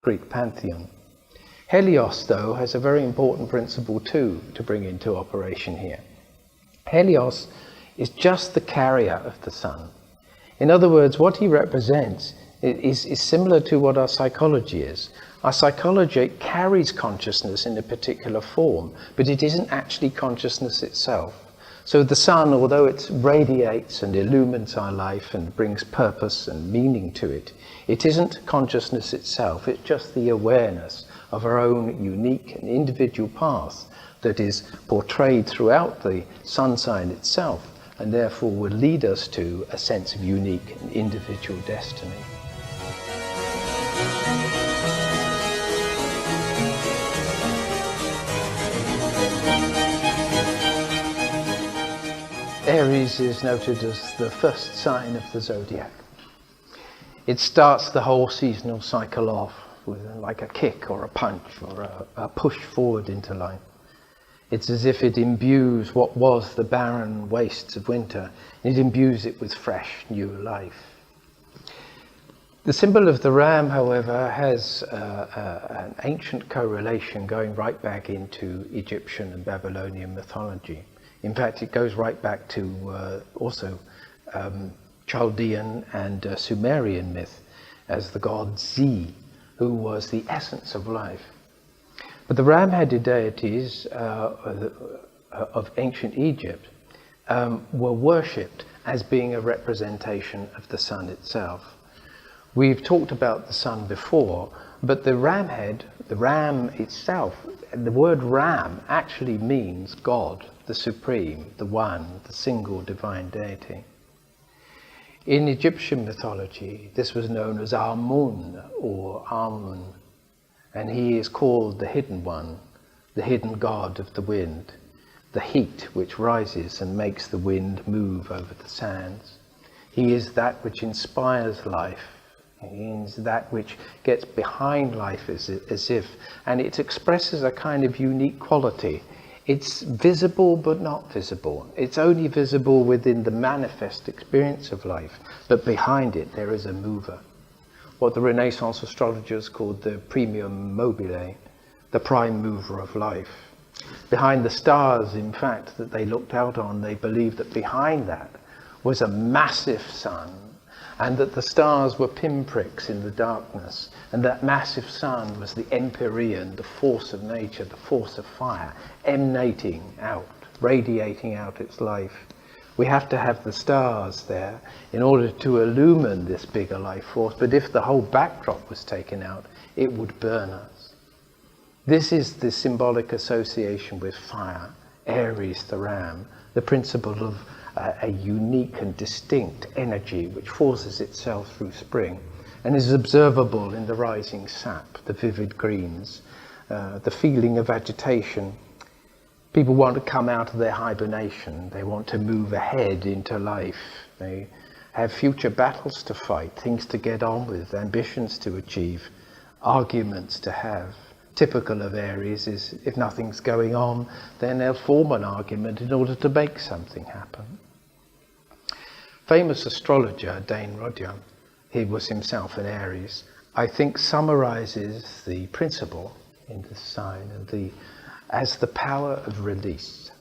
Greek pantheon. Helios, though, has a very important principle too to bring into operation here. Helios is just the carrier of the sun. In other words, what he represents is similar to what our psychology is. Our psychology carries consciousness in a particular form, but it isn't actually consciousness itself. So the sun, although it radiates and illumines our life and brings purpose and meaning to it, it isn't consciousness itself. It's just the awareness of our own unique and individual path that is portrayed throughout the sun sign itself, and therefore would lead us to a sense of unique and individual destiny. Aries is noted as the first sign of the zodiac. It starts the whole seasonal cycle off with like a kick or a punch or a push forward into life. It's as if it imbues what was the barren wastes of winter. It imbues it with fresh new life. The symbol of the ram, however, has an ancient correlation going right back into Egyptian and Babylonian mythology. In fact, it goes right back to also Chaldean and Sumerian myth as the god Ze, who was the essence of life. But the ram-headed deities of ancient Egypt were worshipped as being a representation of the sun itself. We've talked about the sun before, but the ram head, the ram itself, the word ram actually means God, the supreme, the one, the single divine deity. In Egyptian mythology, this was known as Amun or Amun, and he is called the hidden one, the hidden god of the wind, the heat which rises and makes the wind move over the sands. He is that which inspires life. He is that which gets behind life as if, and it expresses a kind of unique quality. It's visible but not visible. It's only visible within the manifest experience of life, but behind it there is a mover. What the Renaissance astrologers called the primum mobile, the prime mover of life. Behind the stars, in fact, that they looked out on, they believed that behind that was a massive sun, and that the stars were pinpricks in the darkness, and that massive sun was the empyrean, the force of nature, the force of fire, emanating out, radiating out its life. We have to have the stars there in order to illumine this bigger life force, but if the whole backdrop was taken out, it would burn us. This is the symbolic association with fire, Aries the ram, the principle of a unique and distinct energy which forces itself through spring and is observable in the rising sap, the vivid greens, the feeling of agitation. People want to come out of their hibernation. They want to move ahead into life. They have future battles to fight, things to get on with, ambitions to achieve, arguments to have. Typical of Aries is if nothing's going on, then they'll form an argument in order to make something happen. Famous astrologer Dane Rudhyar, he was himself an Aries, I think summarizes the principle in this sign as the power of release.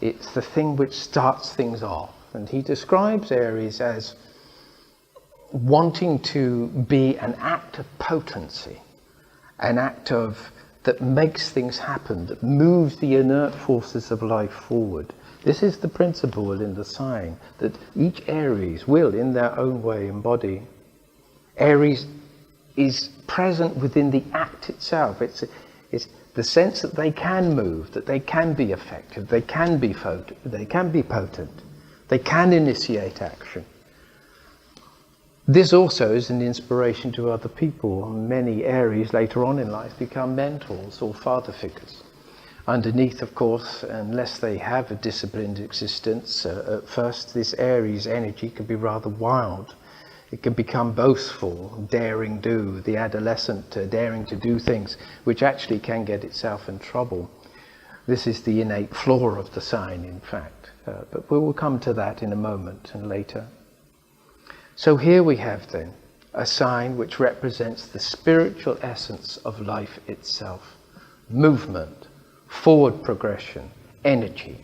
It's the thing which starts things off, and he describes Aries as wanting to be an act of potency, an act that makes things happen, that moves the inert forces of life forward. This is the principle in the sign that each Aries will, in their own way, embody. Aries is present within the act itself. It's the sense that they can move, that they can be effective, they can be potent, they can initiate action. This also is an inspiration to other people. Many Aries later on in life become mentors or father figures. Underneath, of course, unless they have a disciplined existence, at first this Aries energy can be rather wild. It can become boastful, daring do, the adolescent daring to do things which actually can get itself in trouble. This is the innate flaw of the sign, in fact. But we will come to that in a moment and later. So here we have then a sign which represents the spiritual essence of life itself. Movement, forward progression, energy.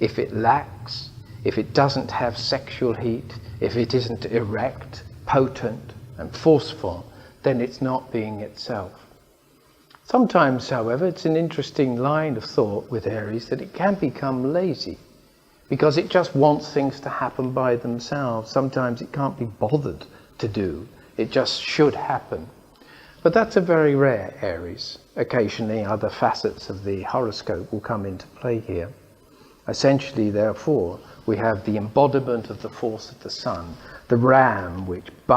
If it lacks, if it doesn't have sexual heat, if it isn't erect, potent and forceful, then it's not being itself. Sometimes, however, it's an interesting line of thought with Aries that it can become lazy because it just wants things to happen by themselves. Sometimes it can't be bothered to do. It just should happen. But that's a very rare Aries. Occasionally other facets of the horoscope will come into play here. Essentially, therefore, we have the embodiment of the force of the sun, the ram which butts